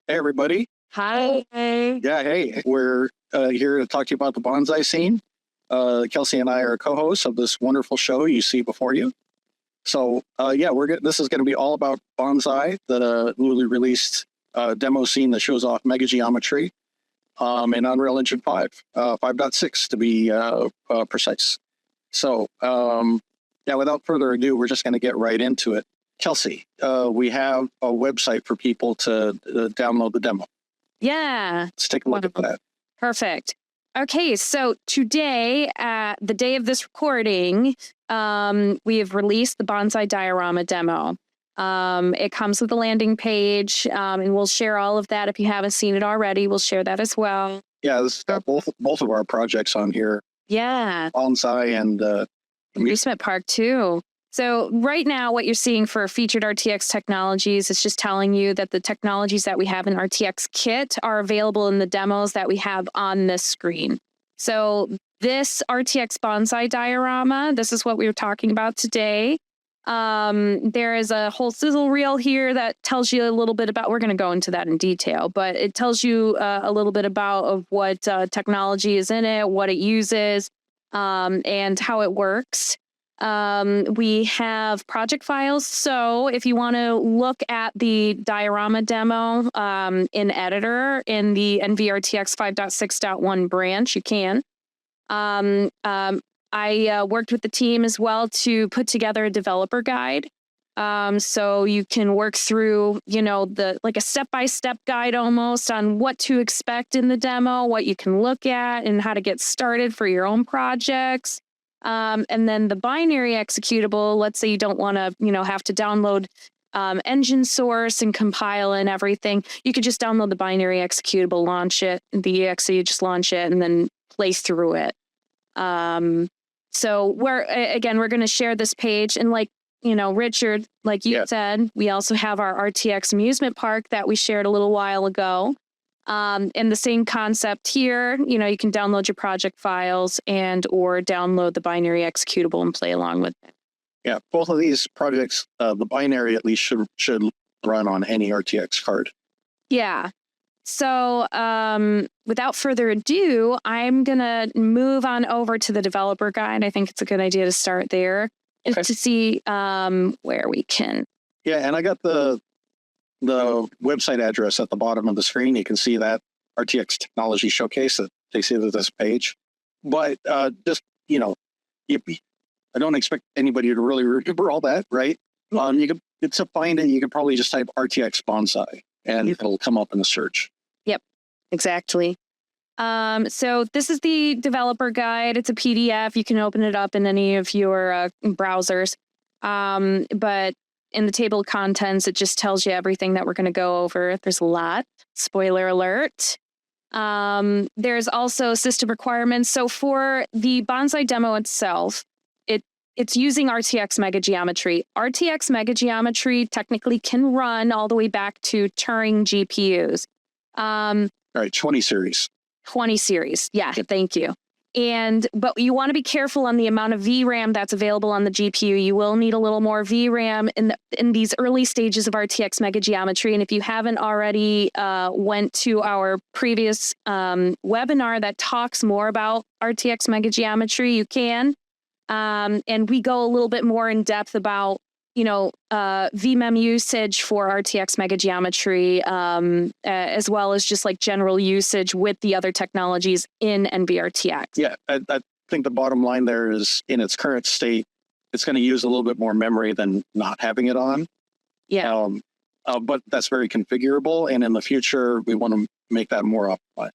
Hey, everybody. Hi. Yeah, hey, we're here to talk to you about the bonsai scene. Kelsey and I are co-hosts of this wonderful show you see before you. So, yeah, this is going to be all about bonsai, the newly released demo scene that shows off Mega Geometry in Unreal Engine 5, 5.6 to be precise. So, yeah, without further ado, we're just going to get right into it. Kelsey, we have a website for people to download the demo. Yeah. Let's take a look at that. Perfect. Okay, so today, the day of this recording, we have released the Bonsai Diorama demo. It comes with a landing page, and we'll share all of that. If you haven't seen it already, we'll share that as well. Yeah, this has got both of our projects on here. Yeah. Bonsai and Amusement Park too. So right now, what you're seeing for featured RTX technologies is just telling you that the technologies that we have in RTX Kit are available in the demos that we have on this screen. So this RTX Bonsai Diorama, this is what we were talking about today. There is a whole sizzle reel here that tells you a little bit about, we're going to go into that in detail, but it tells you a little bit about of what technology is in it, what it uses, and how it works. We have project files. So if you want to look at the diorama demo in editor in the NVRTX 5.6.1 branch, you can. I worked with the team as well to put together a developer guide. So you can work through, like a step-by-step guide almost on what to expect in the demo, what you can look at, and how to get started for your own projects. And then the binary executable, let's say you don't want to, have to download engine source and compile and everything. You could just download the binary executable, launch it, the exe, you just launch it and then play through it. So we're going to share this page. And like, Richard, like you said, we also have our RTX Amusement Park that we shared a little while ago. And the same concept here, you can download your project files and or download the binary executable and play along with it. Yeah, both of these projects, the binary at least should run on any RTX card. Yeah. So without further ado, I'm going to move on over to the developer guide. I think it's a good idea to start there to see where we can. Yeah, and I got the website address at the bottom of the screen. You can see that RTX Technology Showcase that takes you to this page. But just, I don't expect anybody to really remember all that, right? To find it, you can probably just type RTX Bonsai and it'll come up in the search. Yep, exactly. So this is the developer guide. It's a PDF. You can open it up in any of your browsers. But in the table of contents, it just tells you everything that we're going to go over. There's a lot. Spoiler alert. There's also system requirements. So for the Bonsai demo itself, it's using RTX Mega Geometry. RTX Mega Geometry technically can run all the way back to Turing GPUs. All right, 20 series. 20 series. Yeah, thank you. But you want to be careful on the amount of VRAM that's available on the GPU. You will need a little more VRAM in these early stages of RTX Mega Geometry. And if you haven't already went to our previous webinar that talks more about RTX Mega Geometry, you can. And we go a little bit more in depth about, VMEM usage for RTX Mega Geometry, as well as just like general usage with the other technologies in NVRTX. Yeah, I think the bottom line there is in its current state, it's going to use a little bit more memory than not having it on. Yeah. But that's very configurable. And in the future, we want to make that more optimized.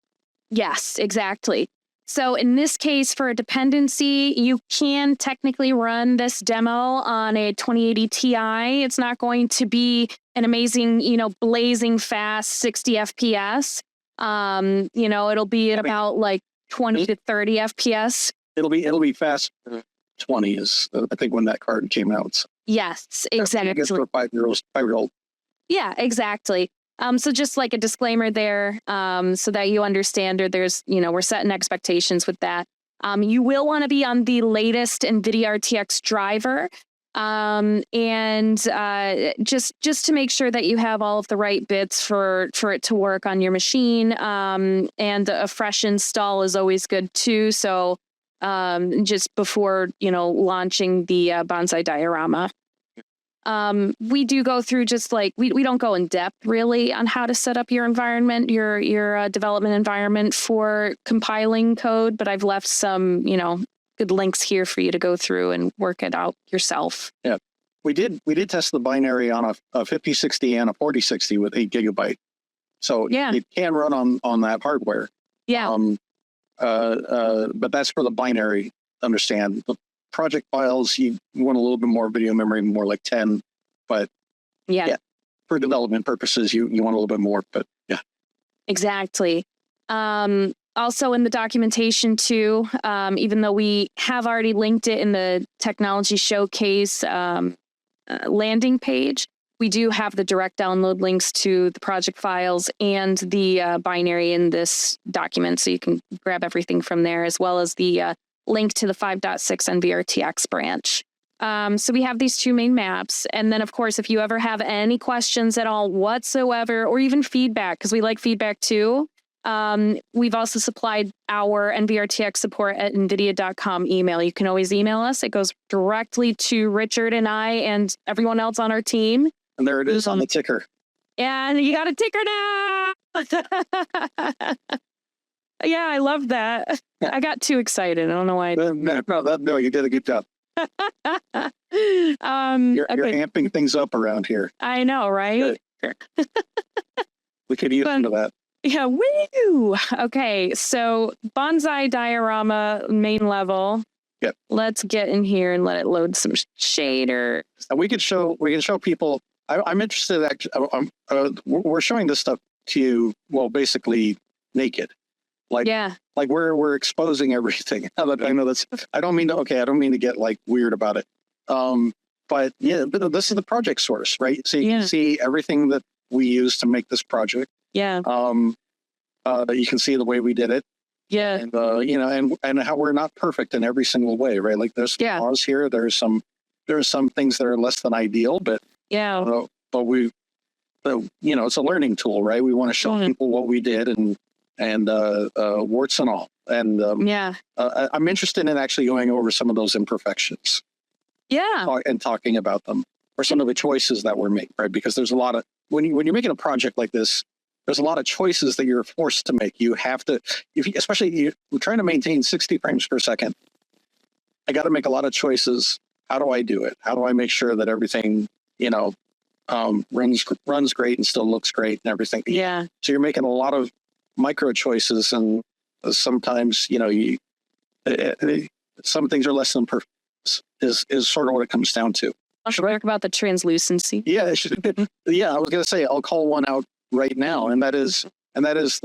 Yes, exactly. So in this case, for a dependency, you can technically run this demo on a 2080 Ti. It's not going to be an amazing, blazing fast 60 FPS. It'll be at about like 20 to 30 FPS. It'll be fast. 20 is, I think, when that card came out. So yes, exactly. I guess for a 5-year-old. Yeah, exactly. So just like a disclaimer there, so that you understand, or there's, we're setting expectations with that. You will want to be on the latest NVIDIA RTX driver. Just to make sure that you have all of the right bits for it to work on your machine. And a fresh install is always good too. So just before launching the Bonsai Diorama. We do go through just like we don't go in depth really on how to set up your environment, your development environment for compiling code, but I've left some good links here for you to go through and work it out yourself. Yeah, we did test the binary on a 5060 and a 4060 with 8 GB, so yeah, it can run on that hardware. Yeah. But that's for the binary. Understand the project files, you want a little bit more video memory, more like 10, but yeah, for development purposes, you want a little bit more, but yeah. Exactly. Also in the documentation too, even though we have already linked it in the technology showcase landing page, we do have the direct download links to the project files and the binary in this document. So you can grab everything from there, as well as the link to the 5.6 NVRTX branch. So we have these two main maps. And then, of course, if you ever have any questions at all whatsoever, or even feedback, because we like feedback too, we've also supplied our NVRTX support at NVIDIA.com email. You can always email us. It goes directly to Richard and I and everyone else on our team. And there it is on the ticker. And you got a ticker now. Yeah, I love that. I got too excited. I don't know why. No, you did a good job. You're amping things up around here. I know, right? We could use some of that. Yeah, woo! Okay, so Bonsai Diorama main level. Yep. Let's get in here and let it load some shader. And we can show people. I'm interested. Actually, we're showing this stuff to you. Well, basically naked. Like we're exposing everything. I know that's. I don't mean to get like weird about it. But yeah, but this is the project source, right? So you can see everything that we use to make this project. Yeah. You can see the way we did it. Yeah. And and how we're not perfect in every single way, right? Like there's flaws here. There are some things that are less than ideal, but but it's a learning tool, right? We want to show people what we did and warts and all. And I'm interested in actually going over some of those imperfections. Yeah. And talking about them, or some of the choices that were made, right? Because there's a lot of when you're making a project like this, there's a lot of choices that you're forced to make. You have to, especially you're trying to maintain 60 frames per second. I got to make a lot of choices. How do I do it? How do I make sure that everything, runs great and still looks great and everything? Yeah. So you're making a lot of micro choices, and sometimes, some things are less than perfect. Is sort of what it comes down to. Should I talk about the translucency? Yeah, I was going to say I'll call one out right now, and that is this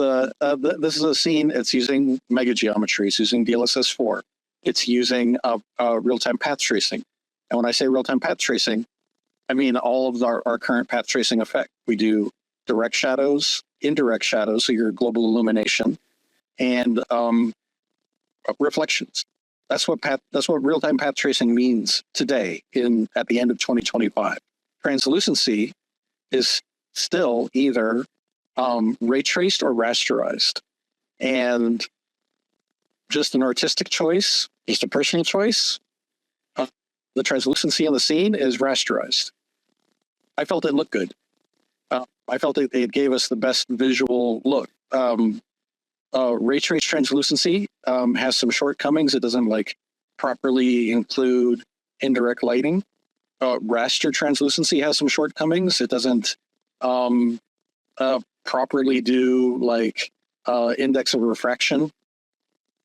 is a scene. It's using Mega Geometry. It's using DLSS 4. It's using real-time path tracing. And when I say real-time path tracing, I mean all of our current path tracing effect. We do direct shadows, indirect shadows, so your global illumination, and reflections. That's what real-time path tracing means today at the end of 2025. Translucency is still either ray traced or rasterized, and just an artistic choice, just a personal choice. The translucency in the scene is rasterized. I felt it looked good. I felt it gave us the best visual look. Ray trace translucency has some shortcomings. It doesn't properly include indirect lighting. Raster translucency has some shortcomings. It doesn't properly do index of refraction.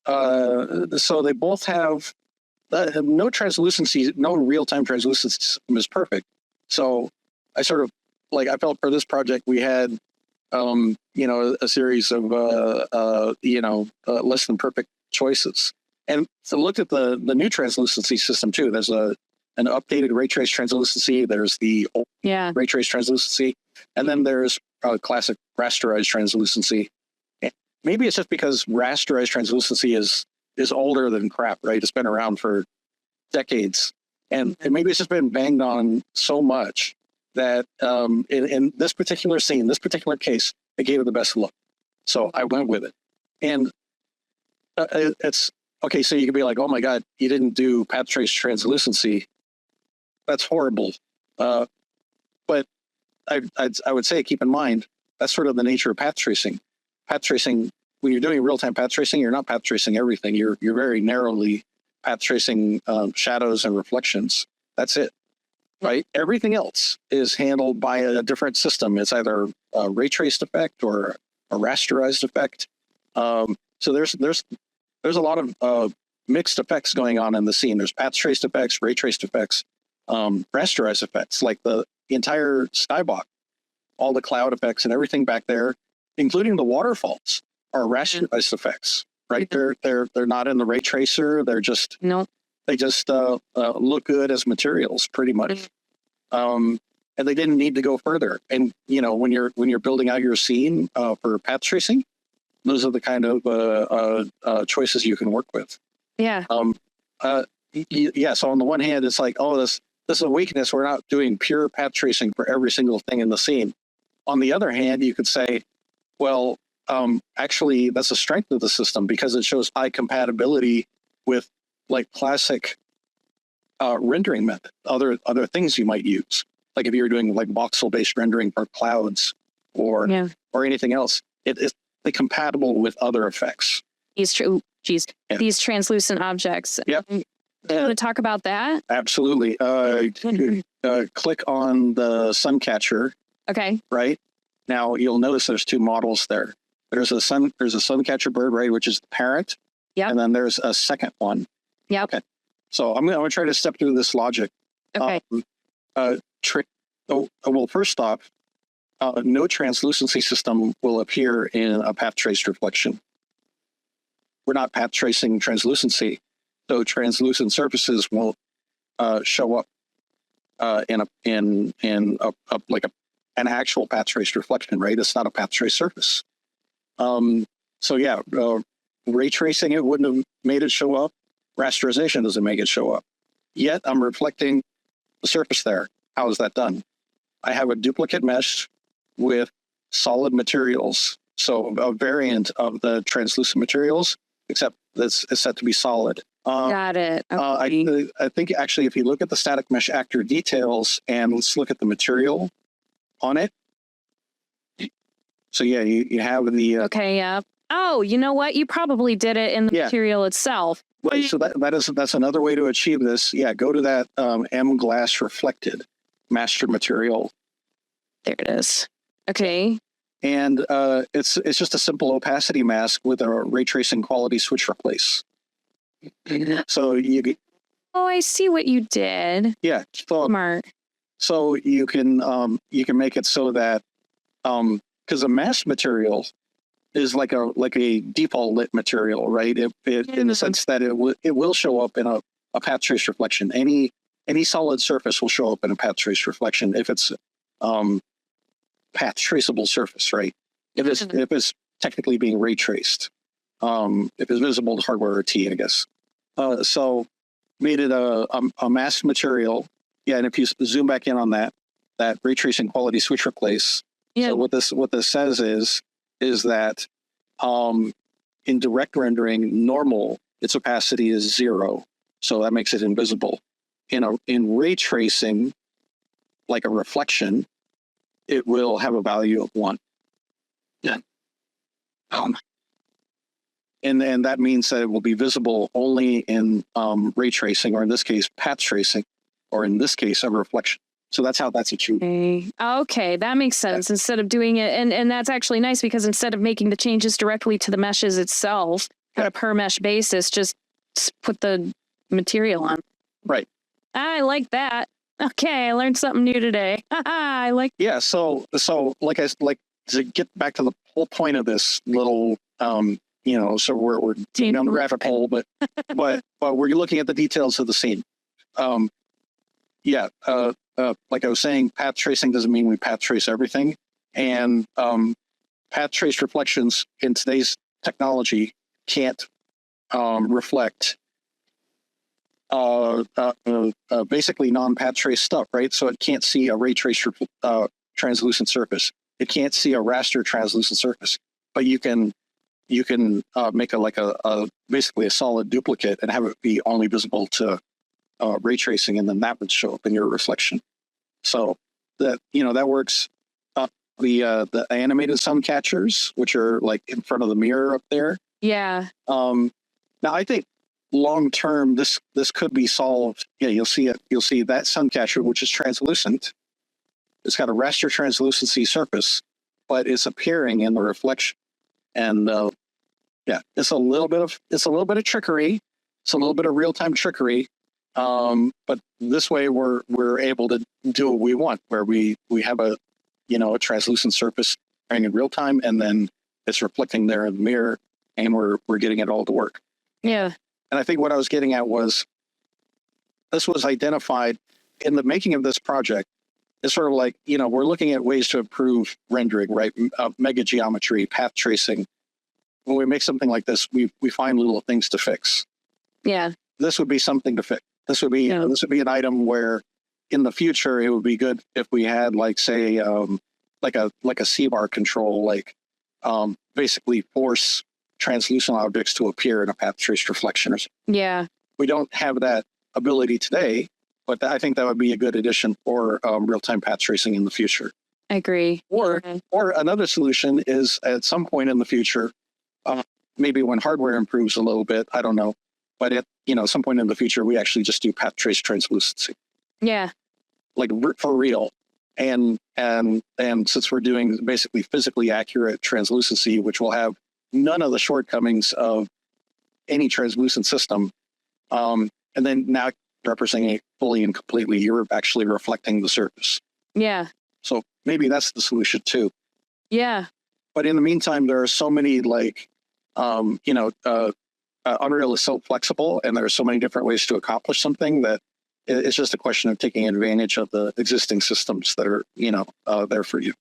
So they both have no translucency, no real-time translucency system is perfect. So I sort of I felt for this project we had a series of less than perfect choices. And so looked at the new translucency system too. There's an updated ray trace translucency. There's the old ray trace translucency, and then there's classic rasterized translucency. Maybe it's just because rasterized translucency is older than crap, right? It's been around for decades. And maybe it's just been banged on so much that in this particular scene, this particular case, it gave it the best look. So I went with it. And it's okay. So you could be like, oh my God, you didn't do path trace translucency. That's horrible. But I would say, keep in mind, that's sort of the nature of path tracing. Path tracing, when you're doing real-time path tracing, you're not path tracing everything. You're very narrowly path tracing shadows and reflections. That's it, right? Everything else is handled by a different system. It's either a ray traced effect or a rasterized effect. So there's a lot of mixed effects going on in the scene. There's path traced effects, ray traced effects, rasterized effects, like the entire skybox, all the cloud effects and everything back there, including the waterfalls, are rasterized effects. Right? They're not in the ray tracer. They're just they just look good as materials, pretty much. And they didn't need to go further. And when you're building out your scene for path tracing, those are the kind of choices you can work with. Yeah. Yeah. So on the one hand, it's like, oh, this is a weakness. We're not doing pure path tracing for every single thing in the scene. On the other hand, you could say, well, actually, that's a strength of the system because it shows high compatibility with like classic rendering method, other things you might use. Like if you're doing like voxel-based rendering for clouds or anything else, it's compatible with other effects. These translucent objects. Yep. You want to talk about that? Absolutely. Click on the sun catcher. Okay. Right now, you'll notice there's two models there. There's a suncatcher bird, right, which is the parent. Yeah. And then there's a second one. Yep. Okay. So I'm going to try to step through this logic. Okay. Well, first off, no translucency system will appear in a path traced reflection. We're not path tracing translucency, so translucent surfaces won't show up in like an actual path traced reflection, right? It's not a path trace surface. So yeah, ray tracing it wouldn't have made it show up. Rasterization doesn't make it show up. Yet I'm reflecting the surface there. How is that done? I have a duplicate mesh with solid materials. So a variant of the translucent materials, except it's set to be solid. Got it. Okay. I think actually if you look at the static mesh actor details and let's look at the material on it. So yeah, you have the... okay, yeah. Oh, you know what? You probably did it in the material itself. Right, so that's another way to achieve this. Yeah, go to that M glass reflected master material. There it is. Okay. And it's just a simple opacity mask with a ray tracing quality switch replace. So you... oh, I see what you did. Yeah. Smart. So you can make it so that because a mask material is like a default lit material, right? In the sense that it will show up in a path trace reflection. Any solid surface will show up in a path trace reflection if it's path traceable surface, right? If it's technically being ray traced, if it's visible to hardware or T, I guess. So made it a mask material. Yeah, and if you zoom back in on that ray tracing quality switch replace. Yeah. So what this says is that in direct rendering, normal, its opacity is 0. So that makes it invisible. In ray tracing, like a reflection, it will have a value of 1. Yeah. And that means that it will be visible only in ray tracing, or in this case, path tracing, or in this case, a reflection. So that's how that's achieved. Okay, that makes sense. Instead of doing it, and that's actually nice because instead of making the changes directly to the meshes itself on a per mesh basis, just put the material on. Right. I like that. Okay, I learned something new today. I like. Yeah. So like to get back to the whole point of this little, so we're on the graphic hole, but we're looking at the details of the scene. Like I was saying, path tracing doesn't mean we path trace everything. And path trace reflections in today's technology can't reflect basically non-path trace stuff, right? So it can't see a ray trace translucent surface. It can't see a raster translucent surface, but you can make a basically a solid duplicate and have it be only visible to ray tracing, and then that would show up in your reflection. So that works. The animated sun catchers, which are like in front of the mirror up there. Yeah. Now I think long term this could be solved. Yeah, you'll see it. You'll see that sun catcher, which is translucent. It's got a raster translucency surface, but it's appearing in the reflection. And yeah, it's a little bit of trickery. It's a little bit of real time trickery. But this way we're able to do what we want, where we have a translucent surface in real time, and then it's reflecting there in the mirror, and we're getting it all to work. Yeah. And I think what I was getting at was this was identified in the making of this project. It's sort of like, we're looking at ways to improve rendering, right? Mega geometry, path tracing. When we make something like this, we find little things to fix. Yeah. This would be something to fix. This would be an item where in the future it would be good if we had, like, say, like a C-bar control, like basically force translucent objects to appear in a path trace reflection. Yeah. We don't have that ability today, but I think that would be a good addition for real-time path tracing in the future. I agree. Or another solution is at some point in the future, maybe when hardware improves a little bit, I don't know, but at some point in the future, we actually just do path trace translucency. Yeah. Like for real. And since we're doing basically physically accurate translucency, which will have none of the shortcomings of any translucent system, and then now representing it fully and completely, you're actually reflecting the surface. Yeah. So maybe that's the solution too. Yeah. But in the meantime, there are so many Unreal is so flexible, and there are so many different ways to accomplish something that it's just a question of taking advantage of the existing systems that are, there for you.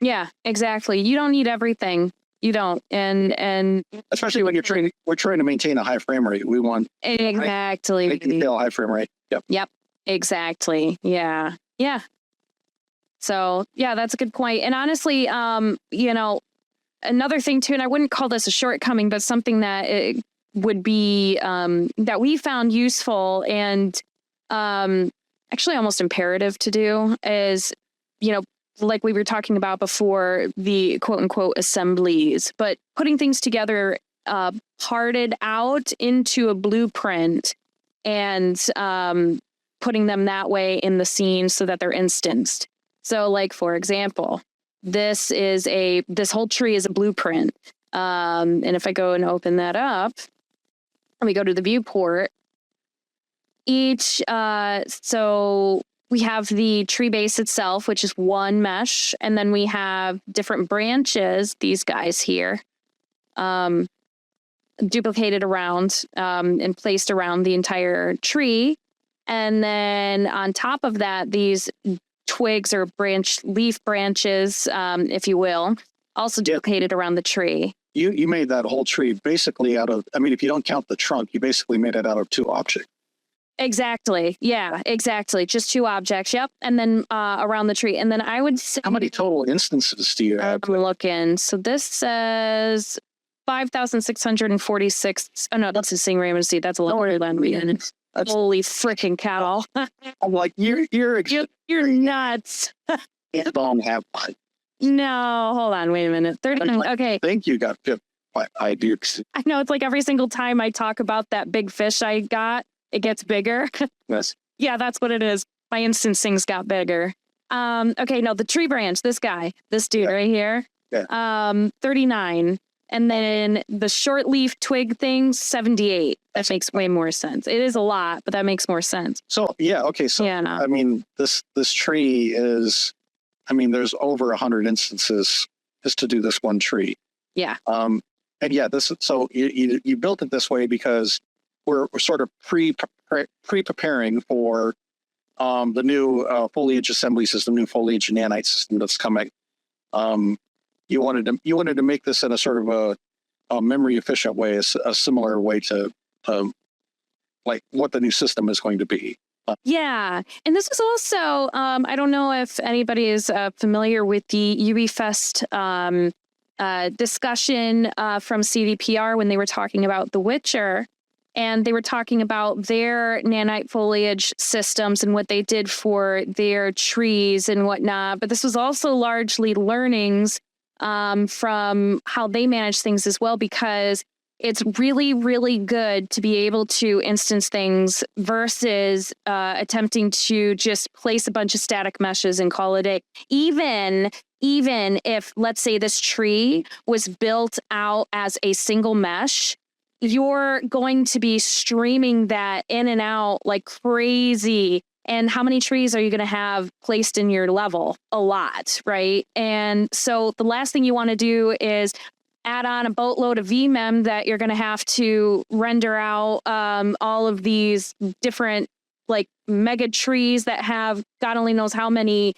Yeah, exactly. You don't need everything. You don't. And especially when we're trying to maintain a high frame rate. We want exactly high frame rate. Yep. Exactly. Yeah. Yeah. So yeah, that's a good point. And honestly, another thing too, and I wouldn't call this a shortcoming, but something that it would be that we found useful and actually almost imperative to do is, like we were talking about before, the quote unquote assemblies, but putting things together, parted out into a blueprint and putting them that way in the scene so that they're instanced. So like, for example, this whole tree is a blueprint. And if I go and open that up, and we go to the viewport, so we have the tree base itself, which is one mesh, and then we have different branches, these guys here, duplicated around and placed around the entire tree. And then on top of that, these twigs or leaf branches, if you will, also duplicated around the tree. You made that whole tree basically out of, if you don't count the trunk, you basically made it out of two objects. Exactly. Yeah, exactly. Just two objects. Yep. And then around the tree. And then I would say, how many total instances do you have? I'm looking. So this says 5,646. Oh no, that's the same Raymond Seed. That's a lot more than we had. Holy freaking cow. I'm like, you're nuts. You don't have one. No, hold on. Wait a minute. 39. Okay. I think you got 50. I do. I know, it's like every single time I talk about that big fish I got, it gets bigger. Yes. Yeah, that's what it is. My instancings got bigger. Okay, no, the tree branch, this dude right here. Yeah. 39. And then the short leaf twig thing, 78. That makes way more sense. It is a lot, but that makes more sense. So yeah, okay. So yeah, no. This tree is, there's over 100 instances just to do this one tree. Yeah. And yeah, so you built it this way because we're sort of preparing for the new foliage assembly system, new foliage nanite system that's coming. You wanted to make this in a sort of a memory efficient way, a similar way to like what the new system is going to be. Yeah. And this was also, I don't know if anybody is familiar with the UbiFest discussion from CDPR when they were talking about The Witcher. And they were talking about their nanite foliage systems and what they did for their trees and whatnot. But this was also largely learnings from how they manage things as well, because it's really, really good to be able to instance things versus attempting to just place a bunch of static meshes and call it a. Even if, let's say, this tree was built out as a single mesh, you're going to be streaming that in and out like crazy. And how many trees are you going to have placed in your level? A lot, right? And so the last thing you want to do is add on a boatload of VMem that you're going to have to render out all of these different like mega trees that have God only knows how many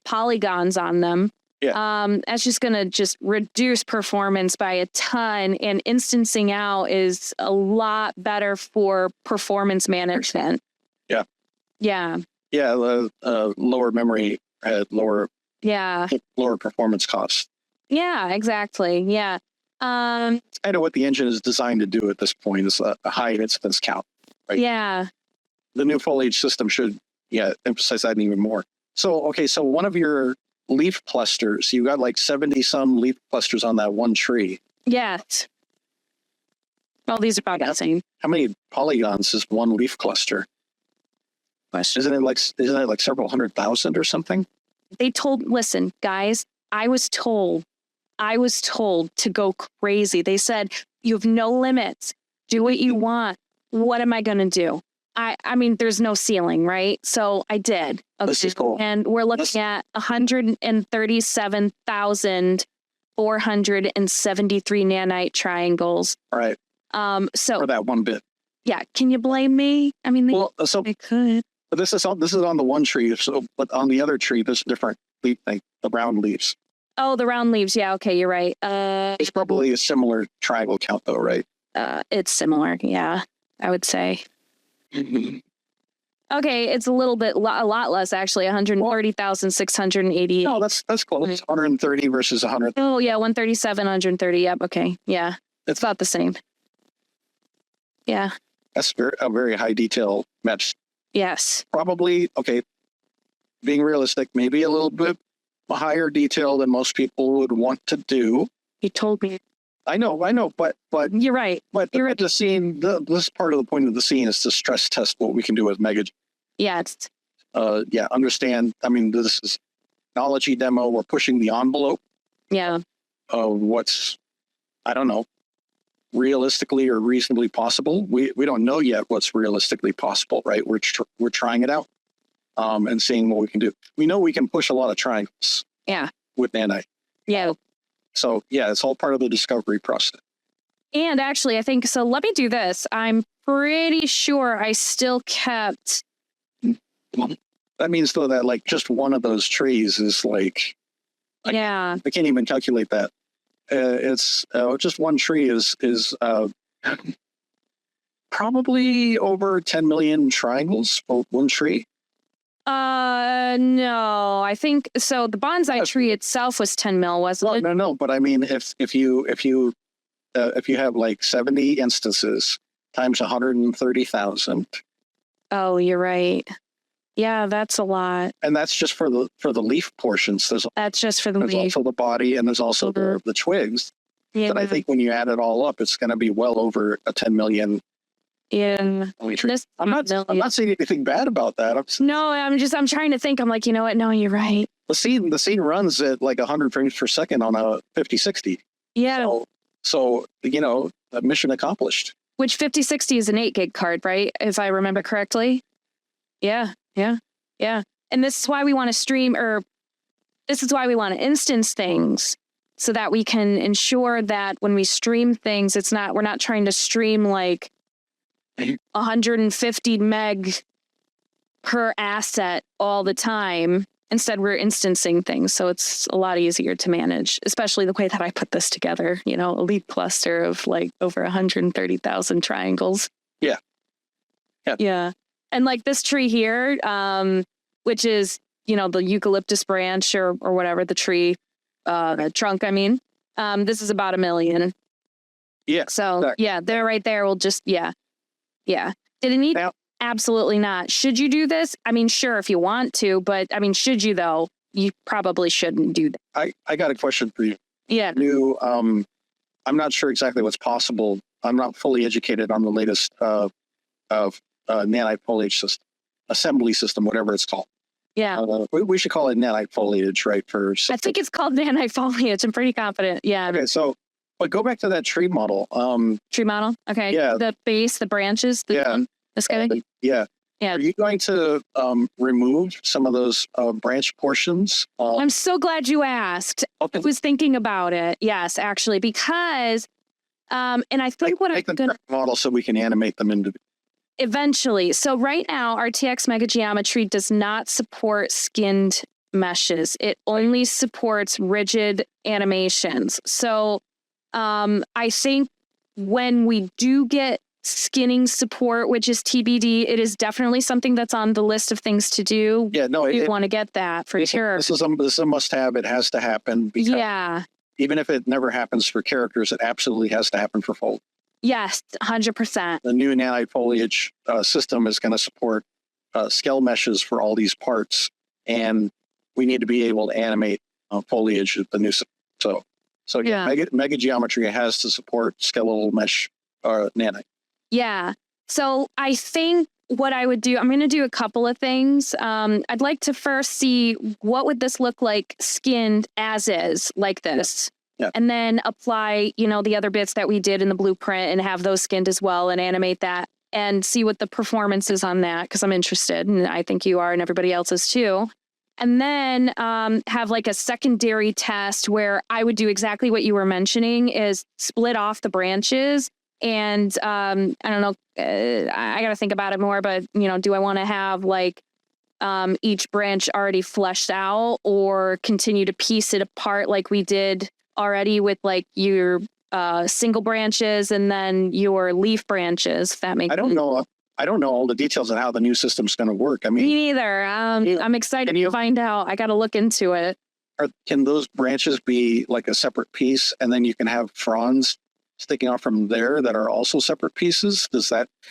polygons on them. Yeah. That's just going to just reduce performance by a ton, and instancing out is a lot better for performance management. Yeah. Yeah. Yeah. Lower memory, lower performance costs. Yeah, exactly. Yeah. Kind of what the engine is designed to do at this point is a high instance count, right? Yeah. The new foliage system should, emphasize that even more. So, okay, so one of your leaf clusters, you got like 70 some leaf clusters on that one tree. Yes. Well, these are about the same. How many polygons is one leaf cluster? Isn't it like several 100,000 or something? Listen, guys, I was told to go crazy. They said, you have no limits. Do what you want. What am I going to do? I mean, there's no ceiling, right? So I did. Okay. This is cool. And we're looking at 137,473 nanite triangles. All right. So for that one bit. Yeah. Can you blame me? I mean, they could. But this is on the one tree. So, but on the other tree, there's a different leaf thing, the round leaves. Oh, the round leaves. Yeah. Okay. You're right. It's probably a similar triangle count though, right? It's similar. Yeah, I would say. Okay, it's a lot less actually. 130,680. No, that's close. 130 versus 100. Oh yeah, 137, 130. Yep. Okay. Yeah, it's about the same. Yeah. That's a very high detail match. Yes. Probably, okay, being realistic, maybe a little bit higher detail than most people would want to do. You told me. I know, but you're right. But the scene, this part of the point of the scene is to stress test what we can do with Mega. Yeah. Understand. I mean, this is technology demo. We're pushing the envelope. Yeah. Of what's, I don't know, realistically or reasonably possible. We don't know yet what's realistically possible, right? We're trying it out, and seeing what we can do. We know we can push a lot of triangles. Yeah. With nanite. Yeah. So yeah, it's all part of the discovery process. And actually, I think so. Let me do this. I'm pretty sure I still kept. Well, that means though that like just one of those trees is like. I can't even calculate that. It's just one tree is probably over 10 million triangles for one tree. No, I think so. The bonsai tree itself was 10 mil, wasn't it? No. But I mean, if you have like 70 instances times 130,000. Oh, you're right. Yeah, that's a lot. And that's just for the leaf portions. That's just for the leaf. There's also the body, and there's also the twigs. Yeah. But I think when you add it all up, it's going to be well over a 10 million. Yeah. I'm not saying anything bad about that. I'm trying to think. I'm like, you know what? No, you're right. The scene runs at like 100 frames per second on a 5060. Yeah. So mission accomplished. Which 5060 is an 8 gig card, right? If I remember correctly. Yeah. And this is why we want to stream, or this is why we want to instance things, so that we can ensure that when we stream things, we're not trying to stream like 150 meg per asset all the time. Instead, we're instancing things, so it's a lot easier to manage, especially the way that I put this together, a leaf cluster of like over 130,000 triangles. Yeah. Yeah. And like this tree here, which is, the eucalyptus branch or whatever, the tree, trunk, I mean, this is about $1 million. Yeah. So exactly. yeah, they're right there. We'll just, yeah. Did it need? Now, absolutely not. Should you do this? I mean, sure, if you want to, but I mean, should you though? You probably shouldn't do that. I got a question for you. Yeah. I'm not sure exactly what's possible. I'm not fully educated on the latest of nanite foliage system, assembly system, whatever it's called. Yeah. We should call it nanite foliage, right? I think it's called nanite foliage. I'm pretty confident. Yeah. Okay, so but go back to that tree model. Tree model. Okay. Yeah. The base, the branches. This guy. Yeah. Yeah. Are you going to remove some of those branch portions? I'm so glad you asked. Okay. I was thinking about it. Yes, actually, because, and I think what I'm going to model so we can animate them into. Eventually. So right now, RTX Mega Geometry does not support skinned meshes. It only supports rigid animations. So I think when we do get skinning support, which is TBD, it is definitely something that's on the list of things to do. Yeah, no, you want to get that for sure. This is a must-have. It has to happen. Because even if it never happens for characters, it absolutely has to happen for fold. Yes, 100%. The new nanite foliage system is going to support scale meshes for all these parts, and we need to be able to animate foliage at the new system. So yeah, Mega Geometry has to support skeletal mesh nanite. Yeah. So I think what I would do, I'm going to do a couple of things. I'd like to first see what would this look like skinned as is, like this. Yeah. And then apply, the other bits that we did in the blueprint and have those skinned as well and animate that and see what the performance is on that, because I'm interested, and I think you are and everybody else is too. And then have like a secondary test where I would do exactly what you were mentioning, is split off the branches. And I don't know, I got to think about it more, but, do I want to have like each branch already fleshed out, or continue to piece it apart like we did already with like your single branches and then your leaf branches, if that makes sense. I don't know all the details on how the new system's going to work. I mean, me neither. I'm excited to find out. I got to look into it. Can those branches be like a separate piece, and then you can have fronds sticking off from there that are also separate pieces?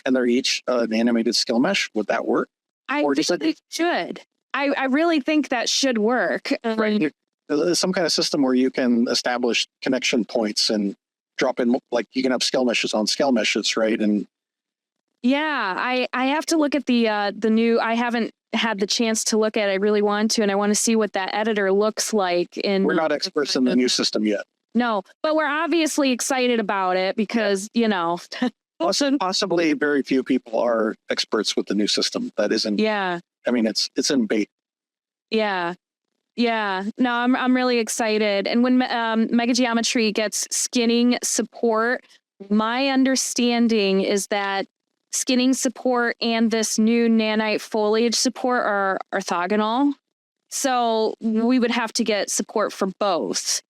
And they're each an animated skill mesh? Would that work? I think it should. I really think that should work. Right. Some kind of system where you can establish connection points and drop in, like you can have scale meshes on scale meshes, right? And yeah, I have to look at the new. I haven't had the chance to look at it. I really want to, and I want to see what that editor looks like. We're not experts in the new system yet. No, but we're obviously excited about it because, possibly very few people are experts with the new system. That isn't. Yeah. I mean, it's in beta. Yeah. Yeah. No, I'm really excited. And when Mega Geometry gets skinning support, my understanding is that skinning support and this new nanite foliage support are orthogonal. So we would have to get support for both.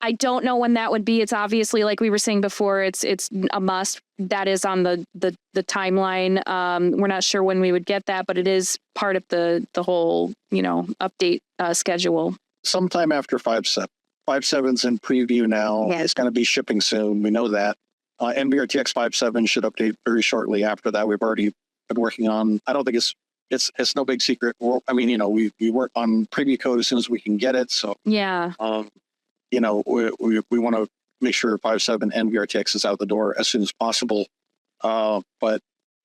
I don't know when that would be. It's obviously, like we were saying before, it's a must. That is on the timeline. We're not sure when we would get that, but it is part of the whole, update schedule. Sometime after 5.7. 5.7's in preview now. Yeah. It's going to be shipping soon. We know that. NVIDIA RTX 5.7 should update very shortly after that. We've already been working on. I don't think it's no big secret. We work on preview code as soon as we can get it. So yeah. We want to make sure 5.7 NVIDIA RTX is out the door as soon as possible. But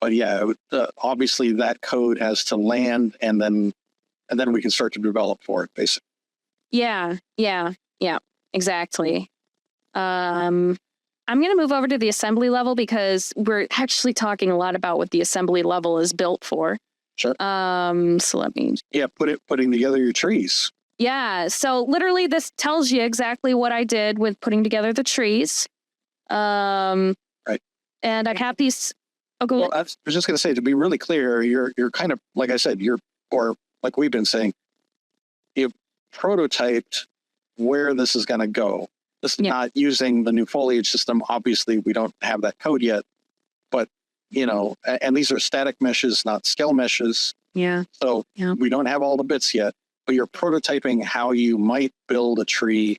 yeah, obviously that code has to land, and then we can start to develop for it, basically. Yeah, exactly. I'm going to move over to the assembly level because we're actually talking a lot about what the assembly level is built for. Sure. So let me. Yeah, putting together your trees. Yeah. So literally, this tells you exactly what I did with putting together the trees. Right. And I have these. Oh, go ahead. I was just going to say, to be really clear, you're kind of, like I said, or like we've been saying, you've prototyped where this is going to go. This is not using the new foliage system. Obviously, we don't have that code yet, but and these are static meshes, not scale meshes. Yeah. So Yeah. we don't have all the bits yet, but you're prototyping how you might build a tree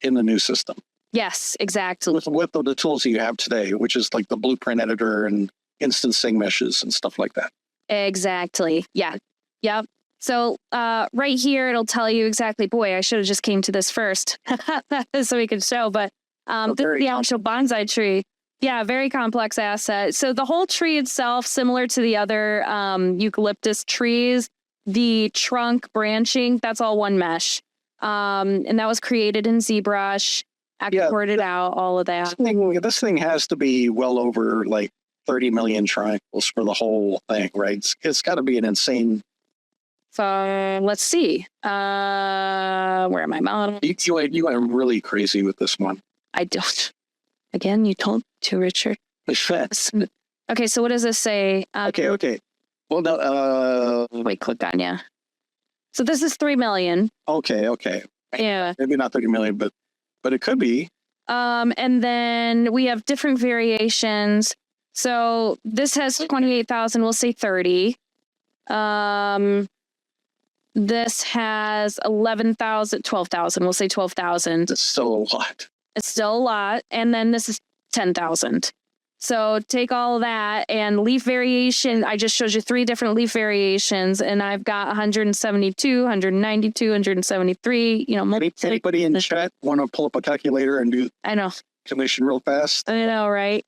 in the new system. Yes, exactly. With the tools that you have today, which is like the blueprint editor and instancing meshes and stuff like that. Exactly. Yeah. Yep. So right here, it'll tell you exactly, boy, I should have just came to this first so we could show, but this is the actual bonsai tree. Yeah, very complex asset. So the whole tree itself, similar to the other eucalyptus trees, the trunk branching, that's all one mesh. And that was created in ZBrush, exported out, all of that. This thing has to be well over like 30 million triangles for the whole thing, right? It's got to be an insane. So let's see. Where am I? Model. You went really crazy with this one. I don't. Again, you told to Richard. Okay, so what does this say? Okay. Well, no. Wait, click on yeah. So this is 3 million. Okay. Yeah. Maybe not 30 million, but it could be. And then we have different variations. So this has 28,000. We'll say 30. This has 11,000, 12,000. We'll say 12,000. It's still a lot. It's still a lot. And then this is 10,000. So take all of that and leaf variation. I just showed you 3 different leaf variations, and I've got 172, 192, 173. Anybody in chat want to pull up a calculator and do? I know. Commission real fast. I know, right?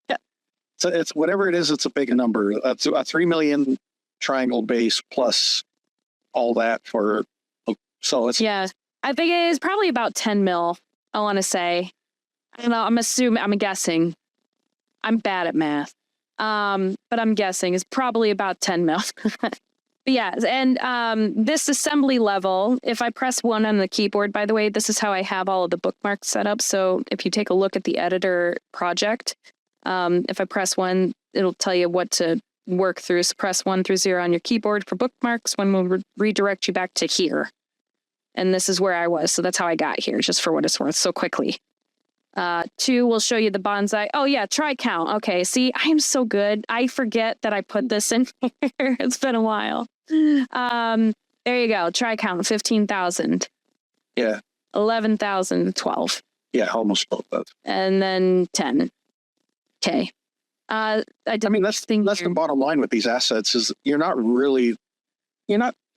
Yeah. So it's whatever it is. It's a big number. It's a 3 million triangle base plus all that for. So it's I think it is probably about 10 mil. I want to say. I don't know. I'm guessing. I'm bad at math. But I'm guessing it's probably about 10 mil. But yeah, and this assembly level, if I press 1 on the keyboard, by the way, this is how I have all of the bookmarks set up. So if you take a look at the editor project, if I press 1, it'll tell you what to work through. So press 1 through 0 on your keyboard for bookmarks. 1 will redirect you back to here. And this is where I was. So that's how I got here, just for what it's worth, so quickly. 2 will show you the bonsai. Oh yeah, try count. Okay, see, I am so good. I forget that I put this in here. It's been a while. There you go. Try count 15,000. Yeah. 11,000, 12. Yeah, almost 12,000. And then 10. Okay. I mean, that's the bottom line with these assets is you're not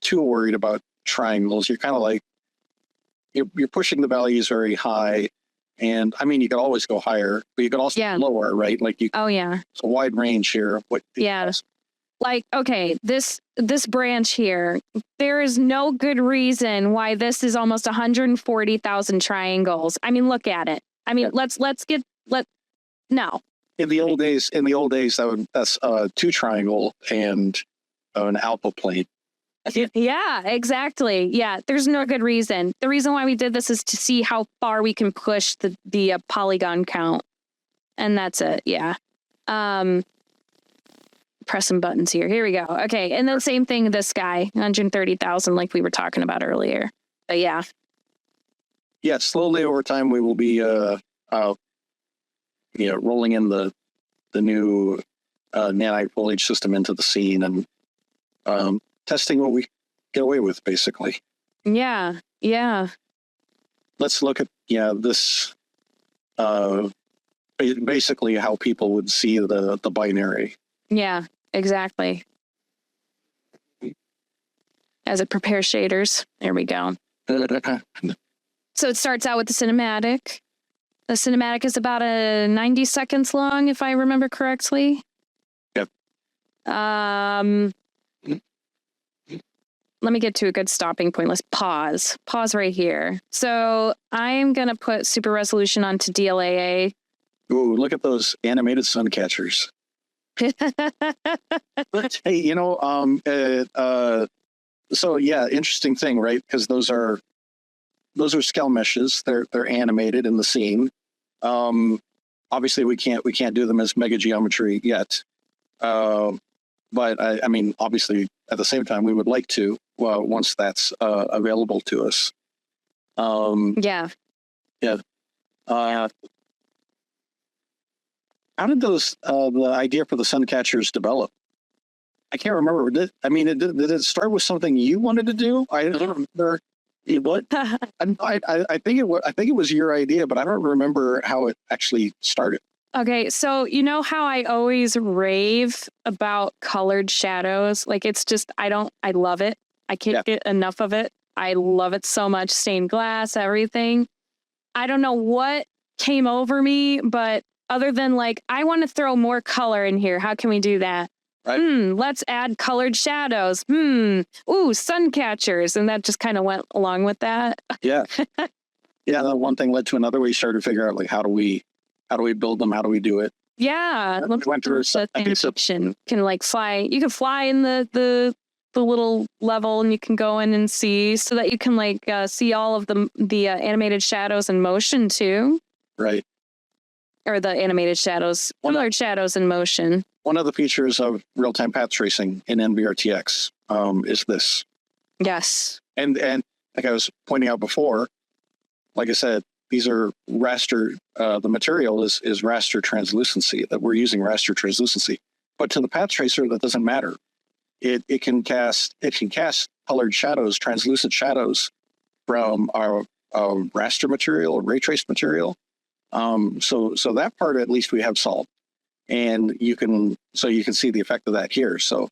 too worried about triangles. You're kind of like you're pushing the values very high. And I mean, you could always go higher, but you could also go lower, right? Like Oh yeah. It's a wide range here. Like, okay, this branch here, there is no good reason why this is almost 140,000 triangles. I mean, look at it. I mean, no. In the old days, that's 2 triangle and an alpha plane. Yeah, exactly. Yeah, there's no good reason. The reason why we did this is to see how far we can push the polygon count. And that's it. Yeah. Press some buttons here. Here we go. Okay. And then same thing, this guy, 130,000, like we were talking about earlier. But yeah. Yeah, slowly over time, we will be, rolling in the new nanite foliage system into the scene and testing what we get away with, basically. Yeah. Yeah. Let's look at, this, basically how people would see the binary. Yeah, exactly. As it prepares shaders. There we go. So it starts out with the cinematic. The cinematic is about 90 seconds long, if I remember correctly. Yep. Let me get to a good stopping point. Let's pause. Pause right here. So I'm going to put super resolution onto DLAA. Ooh, look at those animated sun catchers. Hey, so yeah, interesting thing, right? Because those are scale meshes. They're animated in the scene. Obviously, we can't do them as Mega Geometry yet. But I mean, obviously, at the same time, we would like to once that's available to us. Yeah. Yeah. How did the idea for the sun catchers develop? I can't remember. Did it start with something you wanted to do? I don't remember. What? I think it was your idea, but I don't remember how it actually started. Okay, so you know how I always rave about colored shadows? Like it's just I love it. I can't get enough of it. I love it so much. Stained glass, everything. I don't know what came over me, but other than like, I want to throw more color in here. How can we do that? Right. Let's add colored shadows. Ooh, sun catchers. And that just kind of went along with that. Yeah. Yeah. Then one thing led to another. We started to figure out like, how do we build them? How do we do it? Yeah. We went through animation. Can like fly. You can fly in the little level and you can go in and see so that you can like see all of the animated shadows in motion too. Right. Or the animated shadows, colored shadows in motion. One of the features of real-time path tracing in NVRTX is this. Yes. And like I was pointing out before, like I said, these are raster. The material is raster translucency, that we're using raster translucency. But to the path tracer, that doesn't matter. It can cast colored shadows, translucent shadows from our raster material or ray traced material. So that part at least we have solved, and you can see the effect of that here. So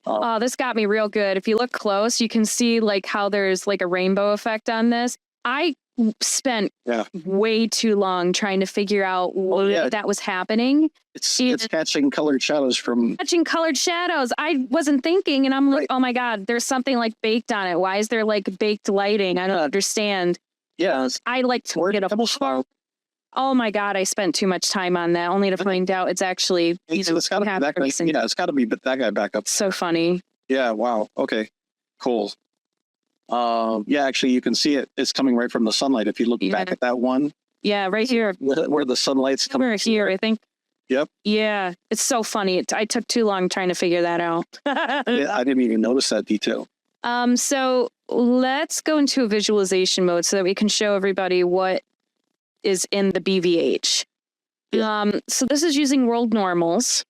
oh, this got me real good. If you look close, you can see like how there's like a rainbow effect on this. I spent way too long trying to figure out what that was happening. It's catching colored shadows from colored shadows. I wasn't thinking, and I'm like, oh my God, there's something like baked on it. Why is there like baked lighting? I don't understand. Yeah, I like to get a oh my God, I spent too much time on that, only to find out it's actually it's got to be that guy. Yeah, it's got to be that guy back up. So funny. Yeah. Wow. Okay. Cool. Yeah, actually, you can see it. It's coming right from the sunlight. If you look back at that one. Yeah, right here. Where the sunlight's coming. Over here, I think. Yep. Yeah, it's so funny. I took too long trying to figure that out. Yeah, I didn't even notice that detail. So let's go into a visualization mode so that we can show everybody what is in the BVH. Yeah. So this is using world normals.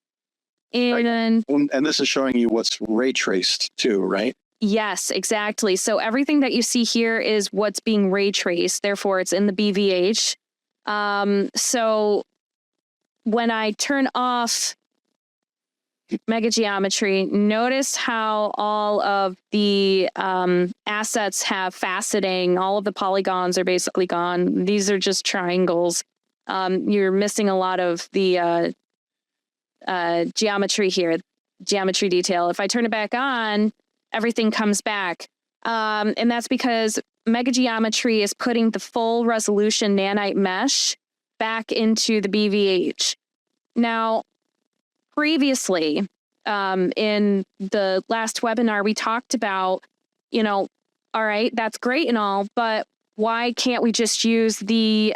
And this is showing you what's ray traced too, right? Yes, exactly. So everything that you see here is what's being ray traced. Therefore, it's in the BVH. So when I turn off Mega Geometry, notice how all of the assets have faceting. All of the polygons are basically gone. These are just triangles. You're missing a lot of the geometry here, geometry detail. If I turn it back on, everything comes back. And that's because Mega Geometry is putting the full resolution nanite mesh back into the BVH. Now, previously, in the last webinar, we talked about, all right, that's great and all, but why can't we just use the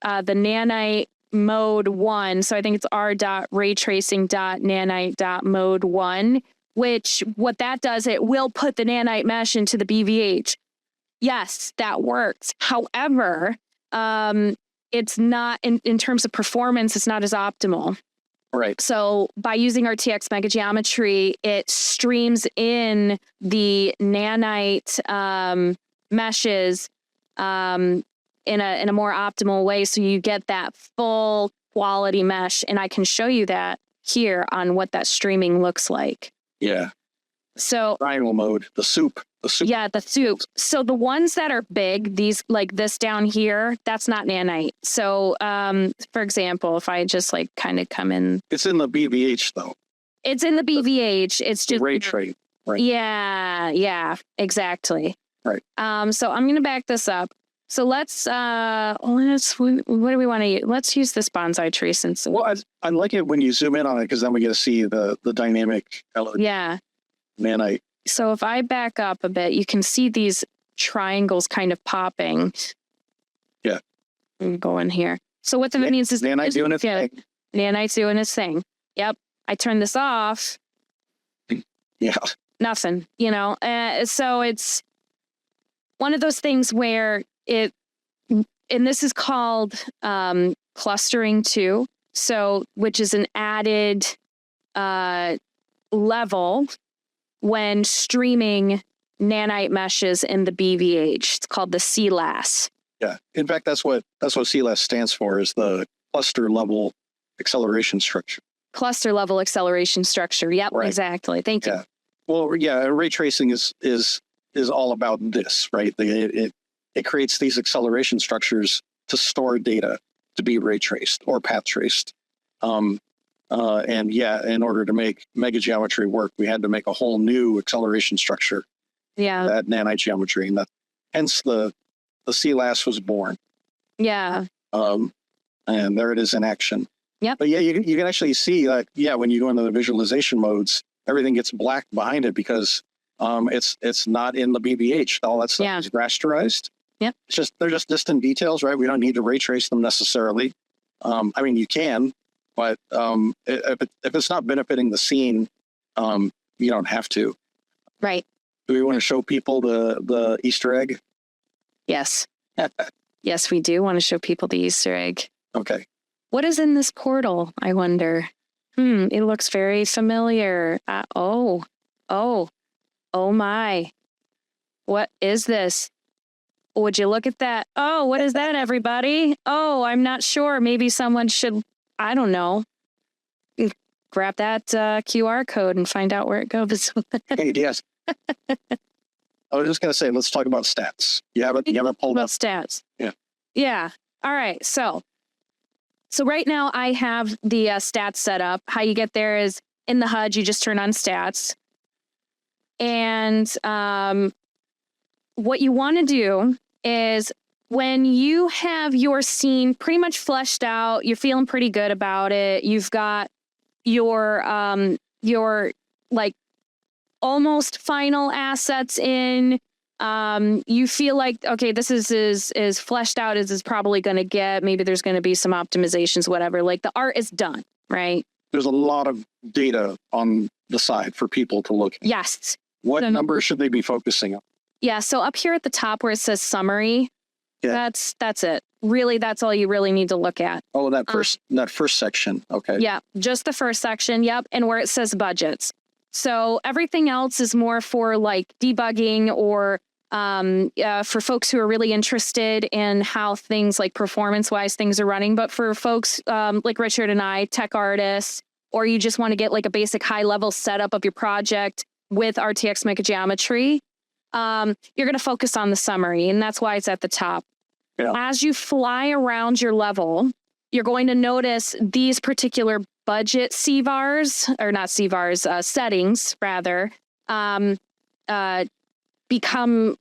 nanite mode 1? So I think it's r.raytracing.nanite.mode1, which what that does, it will put the nanite mesh into the BVH. Yes, that works. However, it's not, in terms of performance, it's not as optimal. Right. So by using RTX Mega Geometry, it streams in the nanite meshes in a more optimal way, so you get that full quality mesh. And I can show you that here on what that streaming looks like. Yeah. So triangle mode, the soup. Yeah, the soup. So the ones that are big, these like this down here, that's not nanite. So for example, if I just like kind of come in. It's in the BVH though. It's in the BVH. It's just ray trace. Right. Yeah, exactly. Right. So I'm gonna back this up. So let's what do we want to use? Let's use this bonsai tree since. Well, I like it when you zoom in on it because then we get to see the dynamic element. Yeah. Nanite. So if I back up a bit, you can see these triangles kind of popping. Yeah. Go in here. So what that means is nanite's doing its thing. Nanite's doing its thing. Yep. I turn this off. Yeah. Nothing. So it's one of those things where and this is called clustering too. So, which is an added level when streaming nanite meshes in the BVH. It's called the CLAS. Yeah. In fact, that's what CLAS stands for, is the cluster level acceleration structure. Cluster level acceleration structure. Yep, Right. exactly. Thank you. Yeah. Well, yeah, ray tracing is all about this, right? It creates these acceleration structures to store data to be ray traced or path traced. And yeah, in order to make Mega Geometry work, we had to make a whole new acceleration structure. Yeah. That nanite geometry, and hence the CLAS was born. Yeah. And there it is in action. Yep. But yeah, you can actually see that, yeah, when you go into the visualization modes, everything gets black behind it because it's not in the BVH. All that stuff is rasterized. Yep. They're just distant details, right? We don't need to ray trace them necessarily. I mean, you can, but if it's not benefiting the scene, you don't have to. Right. Do we want to show people the Easter egg? Yes. Yes, we do want to show people the Easter egg. Okay. What is in this portal, I wonder? It looks very familiar. Oh my. What is this? Would you look at that? Oh, what is that, everybody? Oh, I'm not sure. Maybe someone should, I don't know, grab that QR code and find out where it goes. Hey, yes. I was just going to say, let's talk about stats. You have it pulled up. Stats. Yeah. Yeah. All right. So right now I have the stats set up. How you get there is in the HUD, you just turn on stats. And what you want to do is when you have your scene pretty much fleshed out, you're feeling pretty good about it. You've got your like almost final assets in. You feel like, okay, this is as fleshed out as is probably going to get. Maybe there's going to be some optimizations, whatever. Like the art is done, right? There's a lot of data on the side for people to look at. Yes. What number should they be focusing on? Yeah. So up here at the top where it says summary, that's it. Really, that's all you really need to look at. Oh, that first section. Okay. Yeah. Just the first section. Yep. And where it says budgets. So everything else is more for like debugging or for folks who are really interested in how things like performance-wise things are running. But for folks like Richard and I, tech artists, or you just want to get like a basic high-level setup of your project with RTX Mega Geometry, you're going to focus on the summary, and that's why it's at the top. Yeah. As you fly around your level, you're going to notice these particular budget CVARs, or not CVARs, settings rather, become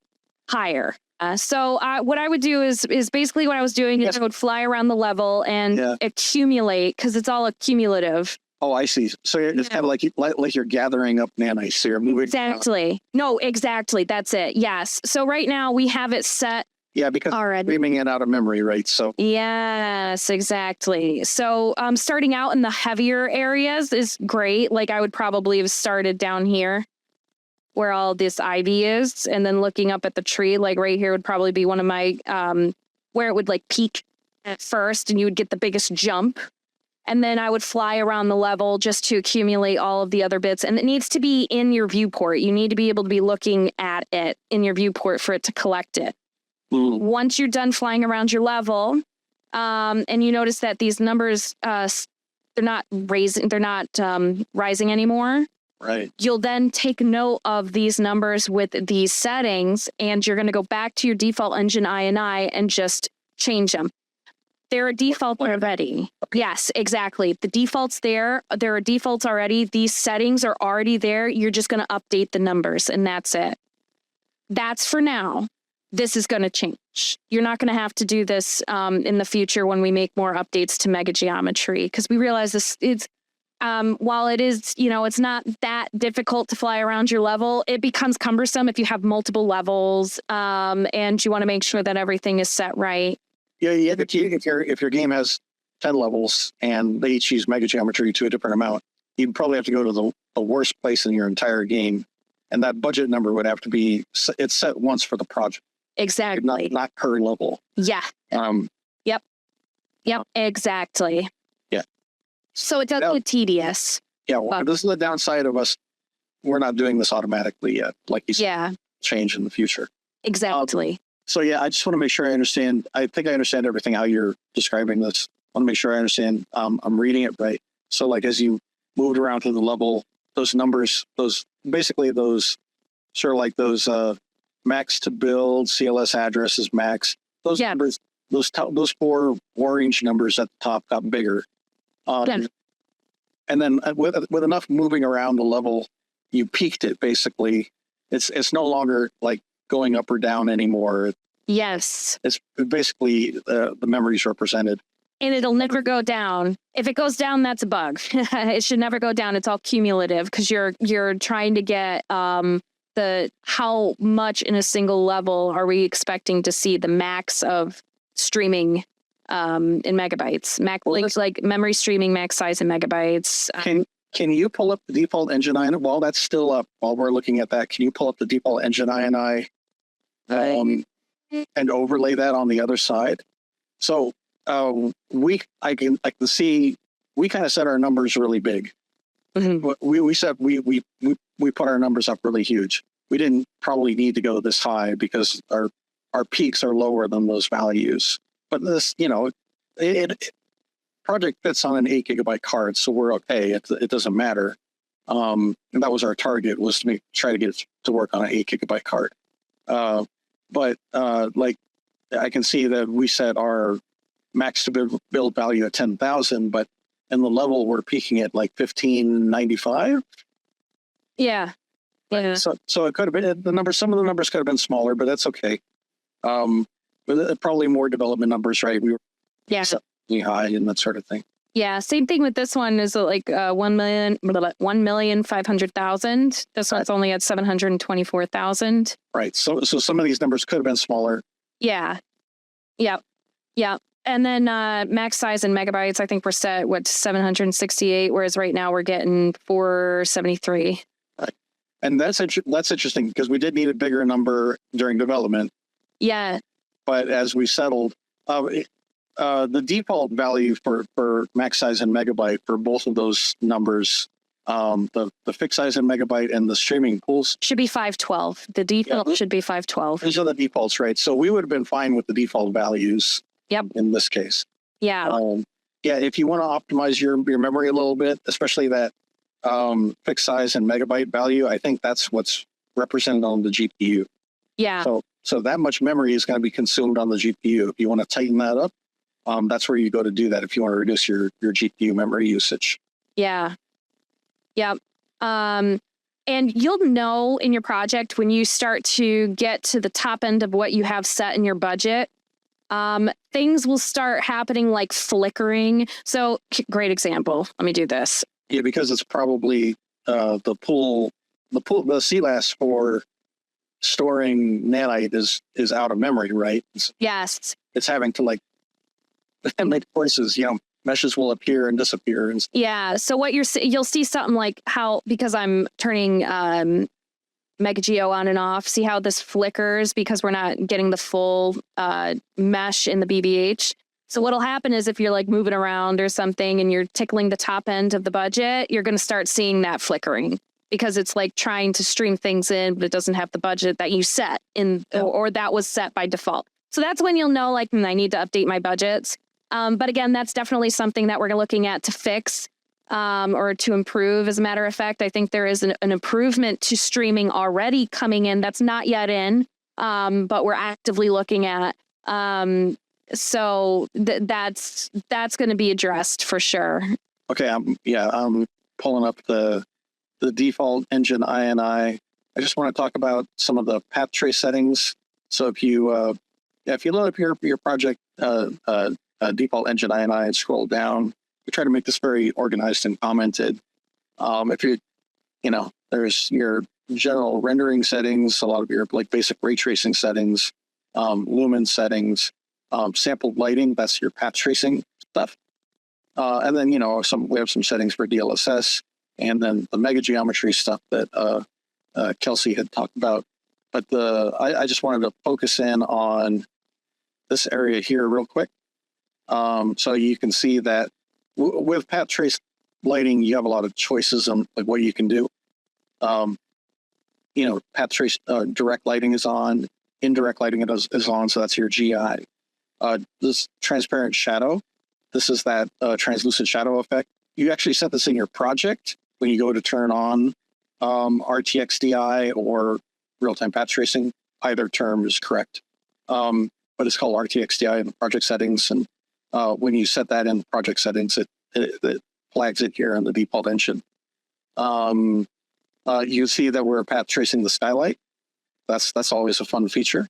higher. So what I would do is basically what I was doing is I would fly around the level and accumulate, because it's all accumulative. Oh, I see. So it's kind of like you're gathering up nanites. So you're moving. Exactly. No, exactly. That's it. Yes. So right now we have it set. Yeah, because already streaming it out of memory, right? So yes, exactly. So starting out in the heavier areas is great. Like I would probably have started down here where all this ivy is, and then looking up at the tree, like right here would probably be one of my where it would like peak at first and you would get the biggest jump. And then I would fly around the level just to accumulate all of the other bits. And it needs to be in your viewport. You need to be able to be looking at it in your viewport for it to collect it. Once you're done flying around your level, and you notice that these numbers, they're not rising anymore. Right. You'll then take note of these numbers with these settings, and you're going to go back to your default engine INI and just change them. There are defaults already. Yes, exactly. The defaults there are defaults already. These settings are already there. You're just going to update the numbers, and that's it. That's for now. This is going to change. You're not going to have to do this in the future when we make more updates to Mega Geometry, because we realize this. It's while it is, it's not that difficult to fly around your level. It becomes cumbersome if you have multiple levels, and you want to make sure that everything is set right. Yeah. If your game has 10 levels and they each use Mega Geometry to a different amount, you'd probably have to go to the worst place in your entire game, and that budget number would have to be it's set once for the project. Exactly. Not per level. Yeah. Yep. Exactly. Yeah. So it does Yeah. get tedious. Yeah, well, this is the downside of us. We're not doing this automatically yet, like you said, Yeah, change in the future. exactly. So yeah, I just want to make sure I understand. I think I understand everything how you're describing this. I want to make sure I understand. I'm reading it right. So like as you moved around to the level, those numbers, those basically those sort of like those max to build, CLS addresses max. Those Yeah. numbers, those four orange numbers at the top got bigger. Yeah. And then with enough moving around the level, you peaked it basically. It's no longer like going up or down anymore. Yes. It's basically the memories represented. And it'll never go down. If it goes down, that's a bug. It should never go down. It's all cumulative because you're trying to get the how much in a single level are we expecting to see the max of streaming in megabytes. Like memory streaming max size in megabytes. Can you pull up the default engine INI? While that's still up, while we're looking at that, can you pull up the default engine INI and overlay that on the other side? So I can see we kind of set our numbers really big. Mm-hmm. We said we put our numbers up really huge. We didn't probably need to go this high because our peaks are lower than those values. But this, it project fits on an 8 gigabyte card, so we're okay. It doesn't matter. And that was our target, was to try to get it to work on an 8 gigabyte card. But like I can see that we set our max to build value at 10,000, but in the level we're peaking at like 1595. Yeah. Yeah. So it could have been the numbers. Some of the numbers could have been smaller, but that's okay. But probably more development numbers, right? We were high and that sort of thing. Yeah. Same thing with this one is like 1,500,000. This one's only at 724,000. Right. So some of these numbers could have been smaller. Yeah. Yeah. Yeah. And then max size in megabytes, I think we're set to 768, whereas right now we're getting 473. Right. And that's interesting because we did need a bigger number during development. Yeah. But as we settled, the default value for max size in megabyte for both of those numbers, the fixed size in megabyte and the streaming pools should be 512. The default should be 512. These are the defaults, right? So we would have been fine with the default values. Yep. In this case. Yeah. If you want to optimize your memory a little bit, especially that fixed size and megabyte value, I think that's what's represented on the GPU. Yeah. So that much memory is going to be consumed on the GPU. If you want to tighten that up, that's where you go to do that if you want to reduce your GPU memory usage. Yeah. Yep. And you'll know in your project when you start to get to the top end of what you have set in your budget, things will start happening like flickering. So great example. Let me do this. Yeah, because it's probably the CLAS for storing nanite is out of memory, right? Yes. It's having to like make choices, meshes will appear and disappear. Yeah. So what you'll see something like how, because I'm turning Mega Geo on and off, see how this flickers because we're not getting the full mesh in the BBH. So what'll happen is if you're like moving around or something and you're tickling the top end of the budget, you're going to start seeing that flickering because it's like trying to stream things in, but it doesn't have the budget that you set in or that was set by default. So that's when you'll know like, I need to update my budgets. But again, that's definitely something that we're looking at to fix. Or to improve. As a matter of fact, I think there is an improvement to streaming already coming in that's not yet in, but we're actively looking at. So that's going to be addressed for sure. Okay, I'm pulling up the default engine INI. I just want to talk about some of the path trace settings. So if you load up your project default engine INI and scroll down. We try to make this very organized and commented. If there's your general rendering settings, a lot of your like basic ray tracing settings, lumen settings, sampled lighting, that's your path tracing stuff. And then, we have some settings for DLSS and then the mega geometry stuff that Kelsey had talked about. But I just wanted to focus in on this area here real quick. So you can see that with path trace lighting, you have a lot of choices on like what you can do. Path trace direct lighting is on, indirect lighting is on, so that's your GI. This transparent shadow, this is that translucent shadow effect. You actually set this in your project when you go to turn on RTX DI or real-time path tracing. Either term is correct, but it's called RTX DI in the project settings. And when you set that in the project settings, it flags it here in the default engine. You see that we're path tracing the skylight. That's always a fun feature.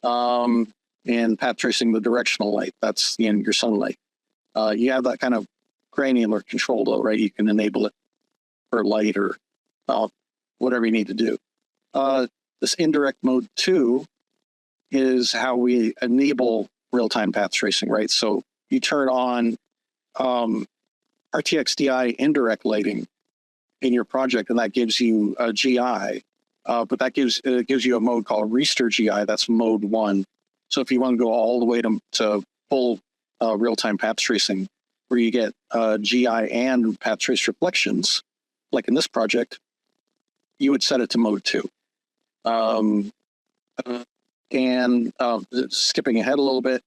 And path tracing the directional light. That's your sunlight. You have that kind of granular control though, right? You can enable it for light or whatever you need to do. This indirect mode 2 is how we enable real-time path tracing, right? So you turn on RTX DI indirect lighting in your project, and that gives you a GI, but that gives you a mode called Restir GI. That's mode 1. So if you want to go all the way to full real-time path tracing, where you get GI and path trace reflections, like in this project, you would set it to mode 2. Skipping ahead a little bit,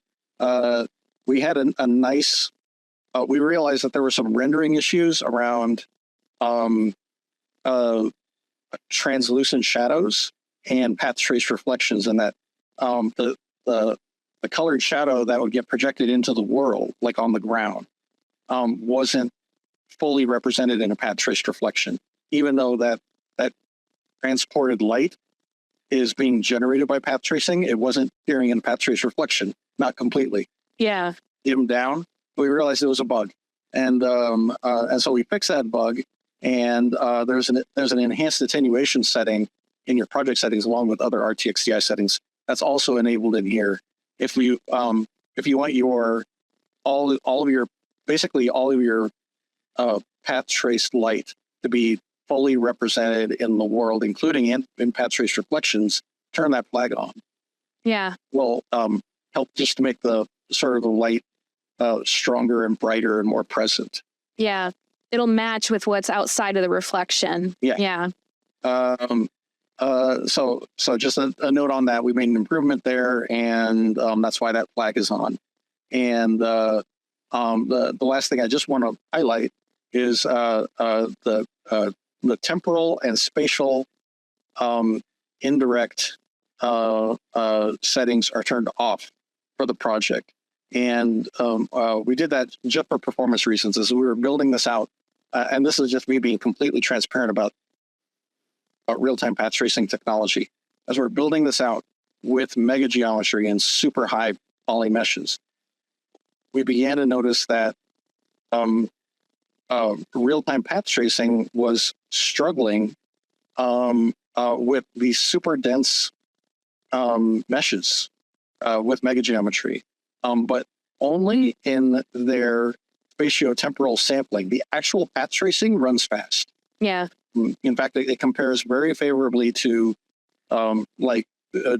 we had a nice, we realized that there were some rendering issues around translucent shadows and path trace reflections, and that the colored shadow that would get projected into the world, like on the ground, wasn't fully represented in a path trace reflection, even though that transported light is being generated by path tracing. It wasn't appearing in path trace reflection, not completely. Yeah. Even down, we realized it was a bug, and so we fixed that bug. And there's an enhanced attenuation setting in your project settings, along with other RTX DI settings. That's also enabled in here. If you want your all of your path traced light to be fully represented in the world, including in path trace reflections, turn that flag on. Yeah. Will help just to make the sort of the light stronger and brighter and more present. Yeah. It'll match with what's outside of the reflection. Yeah. So just a note on that. We made an improvement there, and that's why that flag is on. And the last thing I just want to highlight is the temporal and spatial indirect settings are turned off for the project. And we did that just for performance reasons. As we were building this out, and this is just me being completely transparent about real-time path tracing technology. As we're building this out with mega geometry and super high poly meshes, we began to notice that real-time path tracing was struggling with these super dense meshes with mega geometry, but only in their spatiotemporal sampling. The actual path tracing runs fast. Yeah. In fact, it compares very favorably to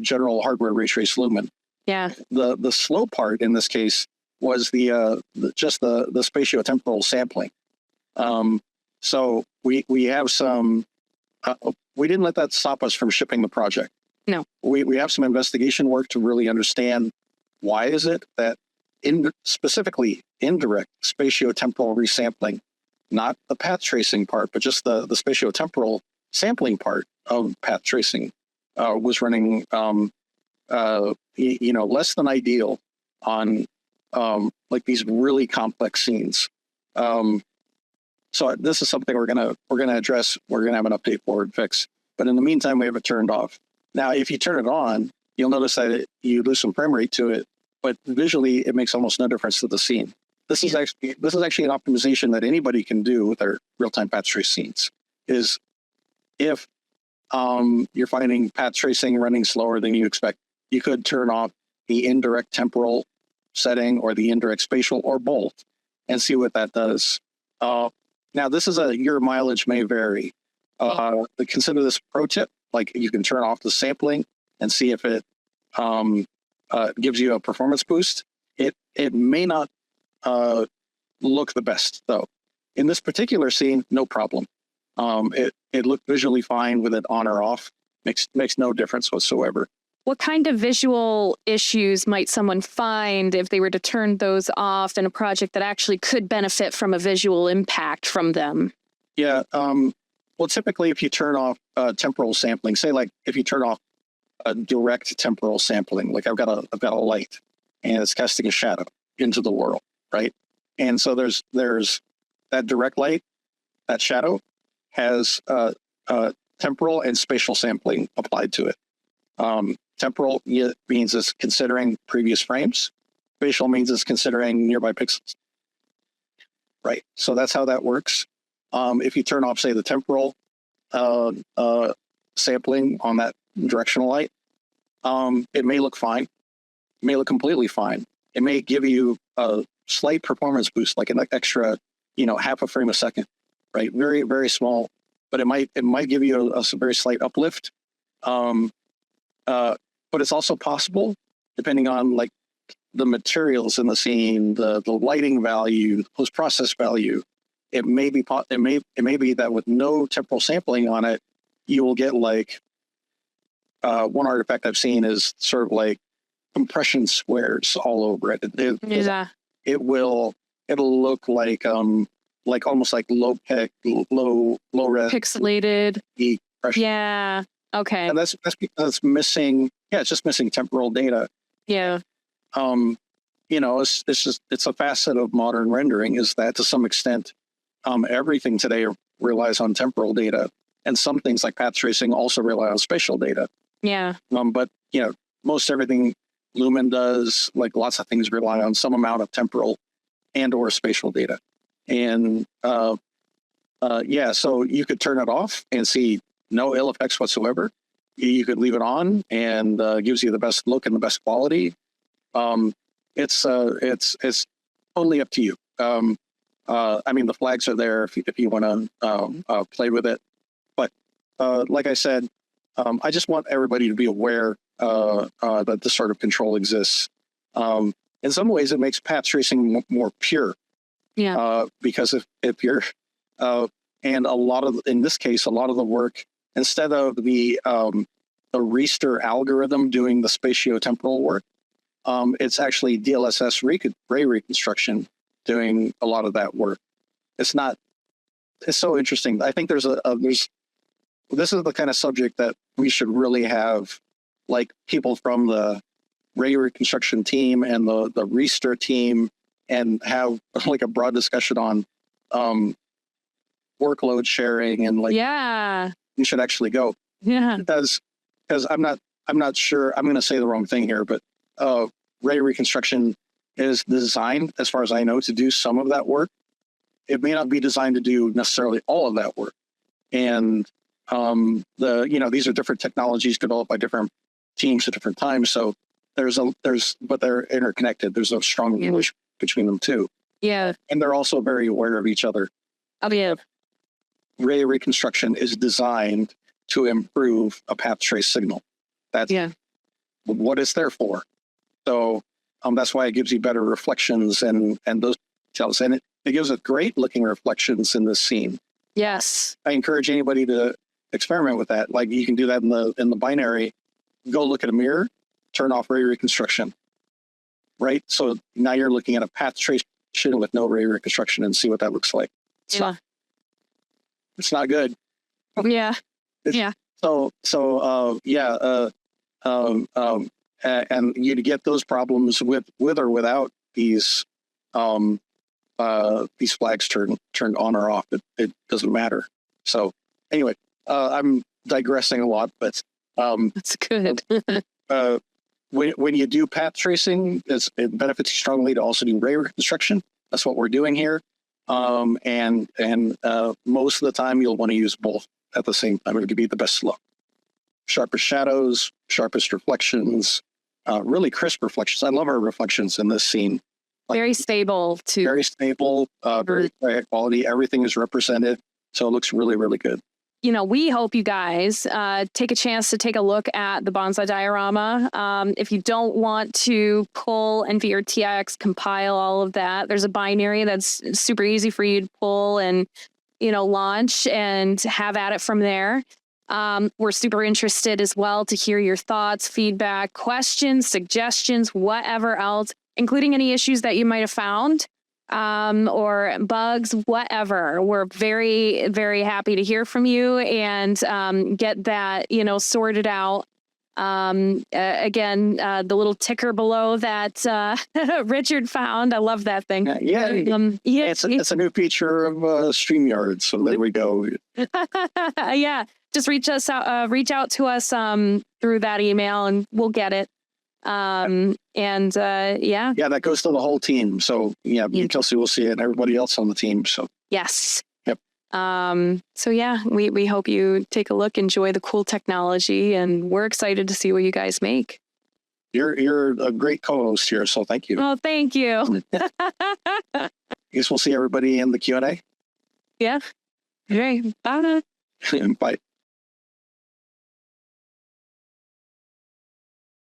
general hardware ray trace lumen. Yeah. The slow part in this case was the spatiotemporal sampling. So we have some. We didn't let that stop us from shipping the project. No. We have some investigation work to really understand why is it that specifically indirect spatiotemporal resampling, not the path tracing part, but just the spatiotemporal sampling part of path tracing was running less than ideal on like these really complex scenes. So this is something we're gonna address. We're gonna have an update for and fix. But in the meantime, we have it turned off. Now, if you turn it on, you'll notice that you lose some frame rate to it, but visually it makes almost no difference to the scene. This is actually an optimization that anybody can do with their real-time path trace scenes. Is if you're finding path tracing running slower than you expect, you could turn off the indirect temporal setting or the indirect spatial or both and see what that does. Now, this is your mileage may vary. Consider this a pro tip. Like you can turn off the sampling and see if it gives you a performance boost. It may not look the best, though. In this particular scene, no problem. It looked visually fine with it on or off. Makes no difference whatsoever. What kind of visual issues might someone find if they were to turn those off in a project that actually could benefit from a visual impact from them? Yeah. Well, typically, if you turn off temporal sampling, say like if you turn off direct temporal sampling, like I've got a light and it's casting a shadow into the world, right? And so there's that direct light, that shadow has temporal and spatial sampling applied to it. Temporal means it's considering previous frames. Spatial means it's considering nearby pixels. Right. So that's how that works. If you turn off, say, the temporal sampling on that directional light, it may look fine. It may look completely fine. It may give you a slight performance boost, like an extra, half a frame a second, right? Very, very small, but it might give you a very slight uplift. But it's also possible, depending on like the materials in the scene, the lighting value, the post-process value. It may be that with no temporal sampling on it, you will get like one artifact I've seen is sort of like compression squares all over it. It'll look like almost like low res pixelated. Yeah. Okay. And that's because missing. Yeah, it's just missing temporal data. Yeah. It's a facet of modern rendering is that to some extent, everything today relies on temporal data, and some things like path tracing also rely on spatial data. Yeah. But most everything Lumen does, like lots of things, rely on some amount of temporal and or spatial data. And so you could turn it off and see no ill effects whatsoever. You could leave it on and gives you the best look and the best quality. It's totally up to you. The flags are there if you want to play with it. But like I said, I just want everybody to be aware that this sort of control exists. In some ways, it makes path tracing more pure. Yeah. Because if you're and in this case, a lot of the work, instead of the Reister algorithm doing the spatiotemporal work, it's actually DLSS ray reconstruction doing a lot of that work. It's so interesting. I think this is the kind of subject that we should really have like people from the ray reconstruction team and the Reister team and have like a broad discussion on workload sharing and like, yeah, you should actually go. Yeah. Because I'm not sure, I'm going to say the wrong thing here, but ray reconstruction is designed, as far as I know, to do some of that work. It may not be designed to do necessarily all of that work. And these are different technologies developed by different teams at different times. So but they're interconnected. There's a strong relationship between them too. Yeah. And they're also very aware of each other. Oh yeah. Ray reconstruction is designed to improve a path trace signal. That's what it's there for. So that's why it gives you better reflections and those details. And it gives it great looking reflections in this scene. Yes. I encourage anybody to experiment with that. Like you can do that in the binary. Go look at a mirror, turn off ray reconstruction. Right? So now you're looking at a path trace with no ray reconstruction and see what that looks like. It's not good. Yeah. And you get those problems with or without these flags turned on or off. It doesn't matter. So anyway, I'm digressing a lot, but that's good. when you do path tracing, it benefits you strongly to also do ray reconstruction. That's what we're doing here. And most of the time you'll want to use both at the same time. It'll give you the best look. Sharpest shadows, sharpest reflections, really crisp reflections. I love our reflections in this scene. Very stable too. Very stable, very high quality. Everything is represented. So it looks really, really good. we hope you guys take a chance to take a look at the Bonsai diorama. If you don't want to pull NVIDIA RTX, compile all of that, there's a binary that's super easy for you to pull and, launch and have at it from there. We're super interested as well to hear your thoughts, feedback, questions, suggestions, whatever else, including any issues that you might have found. Or bugs, whatever. We're very, very happy to hear from you and get that, sorted out. Again, the little ticker below that Richard found. I love that thing. Yeah, it's a new feature of StreamYard. So there we go. Yeah, just reach out to us through that email, and we'll get it. Yeah, that goes to the whole team. So Kelsey will see it, and everybody else on the team. So yes. Yep. So yeah, we hope you take a look, enjoy the cool technology, and we're excited to see what you guys make. You're a great co-host here, so thank you. Oh, thank you. I guess we'll see everybody in the Q&A. Yeah. Okay. Bye. Bye.